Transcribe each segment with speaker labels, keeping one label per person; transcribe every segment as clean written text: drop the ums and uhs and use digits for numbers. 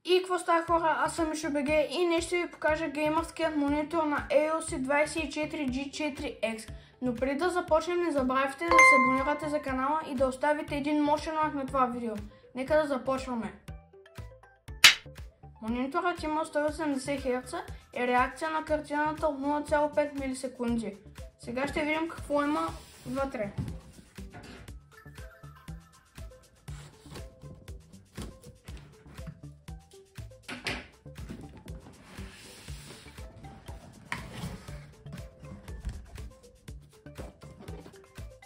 Speaker 1: И какво става, хора? Аз съм Мишо.bg и днес ще ви покажа геймърският монитор на AOC 24G4X. Но преди да започнем, не забравяйте да се абонирате за канала и да оставите един мощен лайк на това видео. Нека да започваме. Мониторът има 180 Hz и реакция на картината от 0,5 милисекунди. Сега ще видим какво има вътре.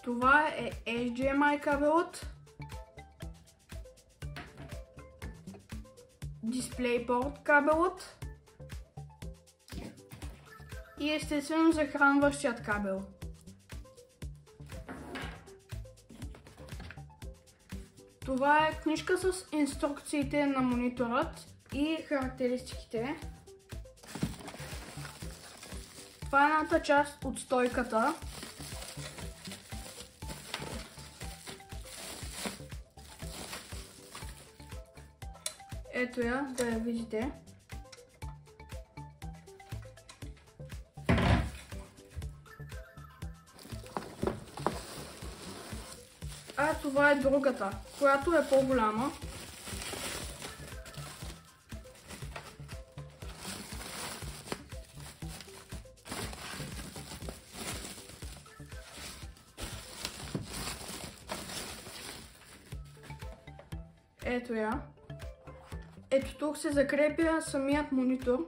Speaker 1: Това е HDMI кабелът, DisplayPort кабелът и естествено захранващият кабел. Това е книжка с инструкциите на мониторът и характеристиките. Това е едната част от стойката. Ето я, да я видите. А това е другата, която е по-голяма. Ето я. Ето тук се закрепя самият монитор.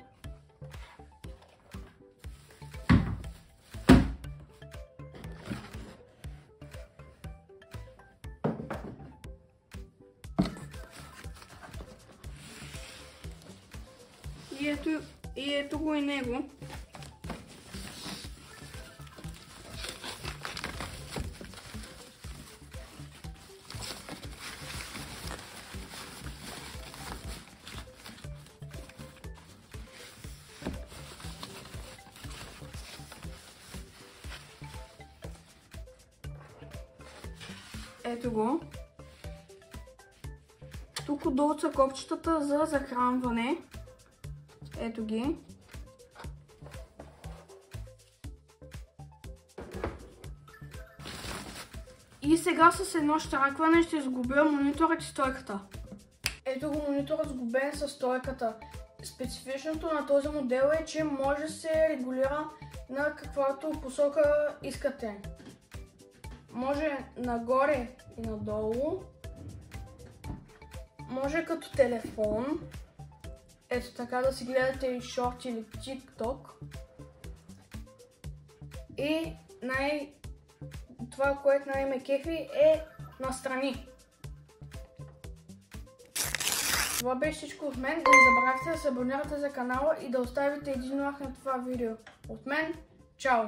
Speaker 1: И ето го и него. Ето го. Тук отдолу са копчетата за захранване. Ето ги. И сега с едно щракване ще сгубя мониторът и стойката. Ето го мониторът сгубен с стойката. Специфичното на този модел е, че може да се регулира на каквато посока искате. Може нагоре и надолу. Може като телефон. Ето така да си гледате и шорт или TikTok. И това, което най-ме кефи, е настрани. Това беше всичко от мен. Не забравяйте да се абонирате за канала и да оставите един лайк на това видео. От мен, чао!